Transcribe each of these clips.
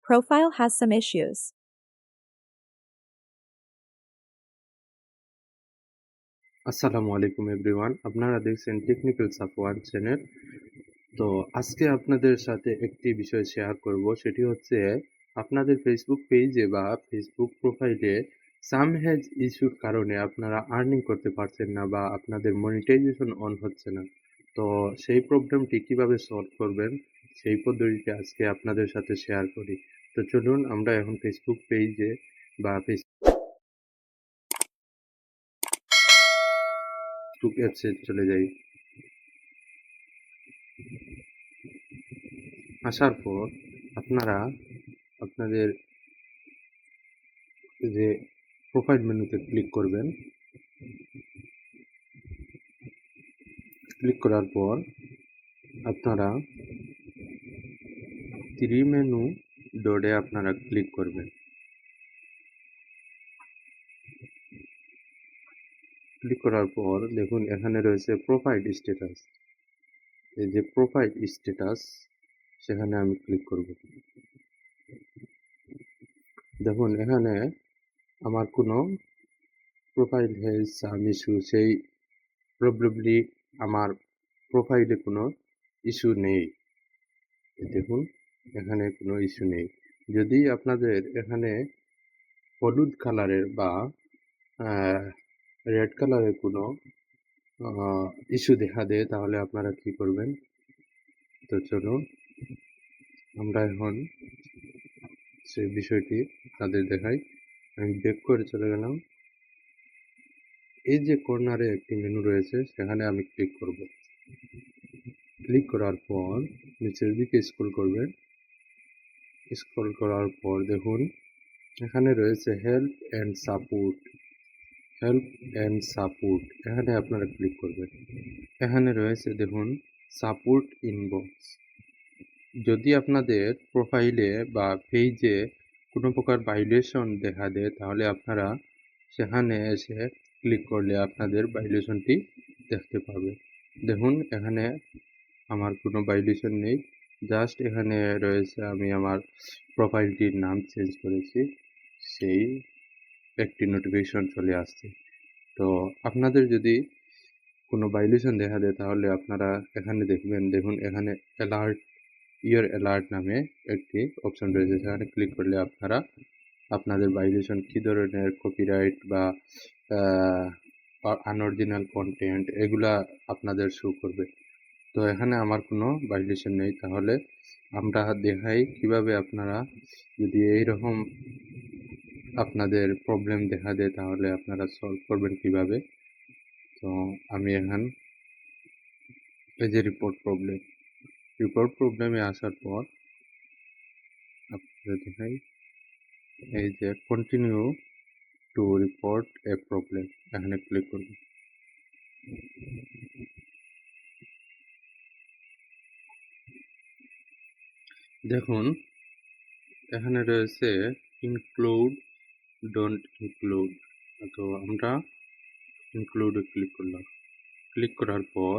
Profile has some issues. আসসালামু আলাইকুম everyone, আপনারা দেখছেন টেকনিক্যাল সাপোর্ট চ্যানেল। তো আজকে আপনাদের সাথে একটি বিষয় শেয়ার করব, সেটি হচ্ছে আপনাদের ফেসবুক পেজে বা ফেসবুক প্রোফাইলে সাম হ্যাজ ইস্যুর কারণে আপনারা আর্নিং করতে পারছেন না বা আপনাদের মনিটাইজেশন অন হচ্ছে না। তো সেই প্রবলেমটি কিভাবে সলভ করবেন সেই পদ্ধতিটি আজকে আপনাদের সাথে শেয়ার করি। তো চলুন আমরা এখন ফেসবুক পেজে বা ফেসবুক অ্যাপসে চলে যাই। আসার পর আপনারা আপনাদের যে প্রোফাইল মেনুতে ক্লিক করবেন। ক্লিক করার পর আপনারা থ্রি মেনু ডটে আপনারা ক্লিক করবেন। ক্লিক করার পর দেখুন এখানে রয়েছে প্রোফাইল স্ট্যাটাস। এই যে প্রোফাইল স্ট্যাটাস, সেখানে আমি ক্লিক করব। দেখুন এখানে আমার কোনো প্রোফাইল হ্যাজ সাম ইস্যু, সেই প্রবলেমলি আমার প্রোফাইলে কোনো ইস্যু নেই। দেখুন এখানে কোনো ইস্যু নেই। যদি আপনাদের এখানে হলুদ কালারের বা রেড কালারের কোনো ইস্যু দেখা দেয় তাহলে আপনারা কি করবেন? তো চলুন আমরা এখন সেই বিষয়টি তাদের দেখাই। আমি ব্যাক করে চলে গেলাম। এই যে কর্নারে একটি মেনু রয়েছে, সেখানে আমি ক্লিক করব। ক্লিক করার পর নিচের দিকে স্ক্রল করবেন। স্ক্রল করার পর দেখুন এখানে রয়েছে help and support. Help and support, এখানে আপনারা ক্লিক করবেন। এখানে রয়েছে দেখুন সাপোর্ট ইনবক্স। যদি আপনাদের প্রোফাইলে বা পেজে কোনো প্রকার ভাইলেশন দেখা দেয় তাহলে আপনারা সেখানে এসে ক্লিক করলে আপনাদের ভাইলেশনটি দেখতে পাবে। দেখুন এখানে আমার কোনো ভাইলেশন নেই, জাস্ট এখানে রয়েছে আমি আমার প্রোফাইলটির নাম চেঞ্জ করেছি, সেই একটি নোটিফিকেশন চলে আসছে। তো আপনাদের যদি কোনো ভাইলেশন দেখা দেয় তাহলে আপনারা এখানে দেখবেন। দেখুন এখানে অ্যালার্ট অ্যালার্ট নামে একটি অপশন রয়েছে, সেখানে ক্লিক করলে আপনারা আপনাদের ভাইলেশন কী ধরনের কপিরাইট বা আনঅরিজিনাল কন্টেন্ট এগুলা আপনাদের শো করবে। তো এখানে আমার কোনো ভাইলেশন নেই। তাহলে আমরা দেখাই কিভাবে আপনারা যদি এইরকম আপনাদের প্রবলেম দেখা দেয় তাহলে আপনারা সলভ করবেন কিভাবে। তো আমি এখন এই যে রিপোর্ট প্রবলেমে আসার পর আপনাদের দেখাই, এই যে continue to report A problem, এখানে ক্লিক করব। দেখুন এখানে রয়েছে ইনক্লুড, ডোন্ট ইনক্লুড। তো আমরা ইনক্লুডে ক্লিক করলাম। ক্লিক করার পর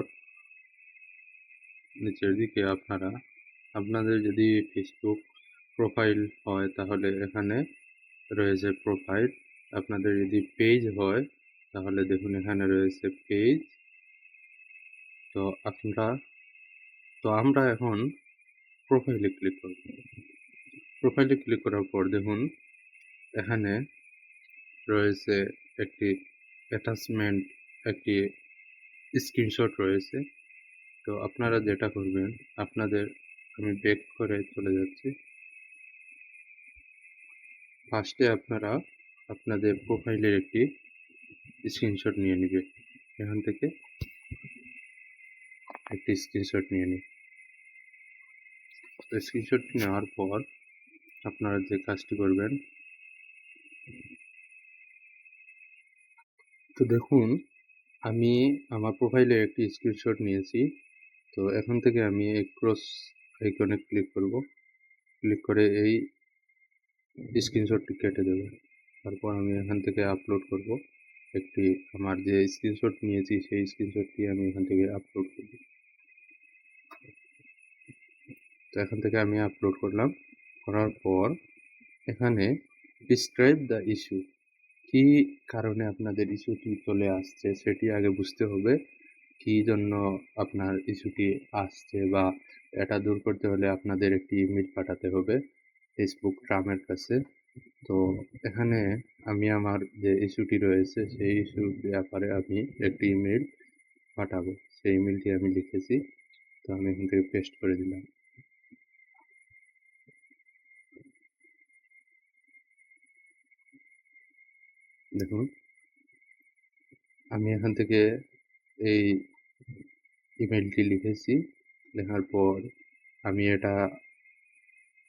নিচের দিকে আপনারা আপনাদের যদি ফেসবুক প্রোফাইল হয় তাহলে এখানে রয়েছে প্রোফাইল। আপনাদের যদি পেজ হয় তাহলে দেখুন এখানে রয়েছে পেজ। তো আমরা এখন প্রোফাইলে ক্লিক করব। প্রোফাইলে ক্লিক করার পর দেখুন এখানে রয়েছে একটি অ্যাটাচমেন্ট, একটি স্ক্রিনশট রয়েছে। তো আপনারা যেটা করবেন, আপনাদের আমি ব্যাক করে চলে যাচ্ছি। ফার্স্টে আপনারা আপনাদের প্রোফাইলের একটি স্ক্রিনশট নিয়ে নেবেন। এখান থেকে একটি স্ক্রিনশট নিয়ে নিন। তো স্ক্রিনশটটি নেওয়ার পর আপনারা যে কাজটি করবেন, তো দেখুন আমি আমার প্রোফাইলের একটি স্ক্রিনশট নিয়েছি। তো এখান থেকে আমি এই ক্রস আইকনে ক্লিক করব। ক্লিক করে এই স্ক্রিনশটটি কেটে দেব। তারপর আমি এখান থেকে আপলোড করব একটি, আমার যে স্ক্রিনশট নিয়েছি সেই স্ক্রিনশটটি আমি এখান থেকে আপলোড করব। তো এখান থেকে আমি আপলোড করলাম। করার পর এখানে ডিসক্রাইব দ্য ইস্যু, কী কারণে আপনাদের ইস্যুটি চলে আসছে সেটি আগে বুঝতে হবে। কী জন্য আপনার ইস্যুটি আসছে বা এটা দূর করতে হলে আপনাদের একটি ইমেল পাঠাতে হবে ফেসবুক ট্রামের কাছে। তো এখানে আমি আমার যে ইস্যুটি রয়েছে সেই ইস্যুর ব্যাপারে আমি একটি ইমেল পাঠাবো। সেই ইমেলটি আমি লিখেছি। তো আমি এখান থেকে পেস্ট করে দিলাম। দেখুন, আমি এখান থেকে এই ইমেলটি লিখেছি। লেখার পর আমি এটা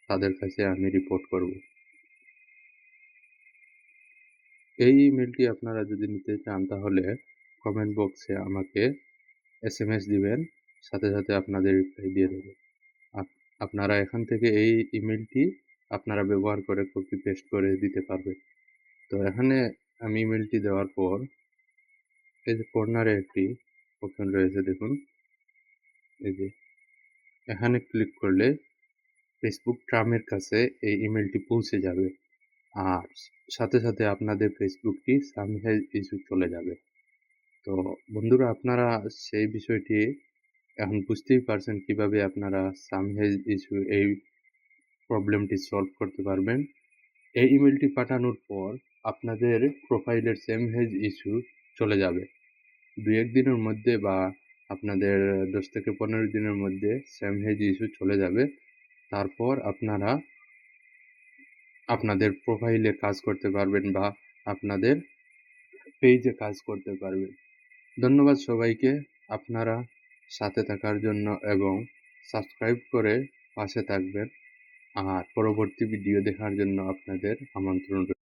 তাদের কাছে আমি রিপোর্ট করব। এই ইমেলটি আপনারা যদি নিতে চান তাহলে কমেন্ট বক্সে আমাকে এসএমএস দিবেন, সাথে সাথে আপনাদের রিপ্লাই দিয়ে দেব। আপনারা এখান থেকে এই ইমেলটি আপনারা ব্যবহার করে কপি পেস্ট করে দিতে পারবেন। তো এখানে আমি ইমেলটি দেওয়ার পর এই যে কর্নারে একটি অপশন রয়েছে দেখুন, এই যে এখানে ক্লিক করলে ফেসবুক ট্রামের কাছে এই ইমেলটি পৌঁছে যাবে, আর সাথে সাথে আপনাদের ফেসবুকটি সামহাই ইস্যু চলে যাবে। তো বন্ধুরা, আপনারা সেই বিষয়টি এখন বুঝতেই পারছেন কিভাবে আপনারা সামহাই ইস্যু এই প্রবলেমটি সলভ করতে পারবেন। এই ইমেলটি পাঠানোর পর আপনাদের প্রোফাইলের সামহাই ইস্যু চলে যাবে। ২-১ দিনের মধ্যে বা আপনাদের ১০ থেকে ১৫ দিনের মধ্যে সামহাই ইস্যু চলে যাবে। তারপর আপনারা আপনাদের প্রোফাইলে কাজ করতে পারবেন বা আপনাদের পেজে কাজ করতে পারবেন। ধন্যবাদ সবাইকে আপনারা সাথে থাকার জন্য এবং সাবস্ক্রাইব করে পাশে থাকবেন। আর পরবর্তী ভিডিও দেখার জন্য আপনাদের আমন্ত্রণ রইল।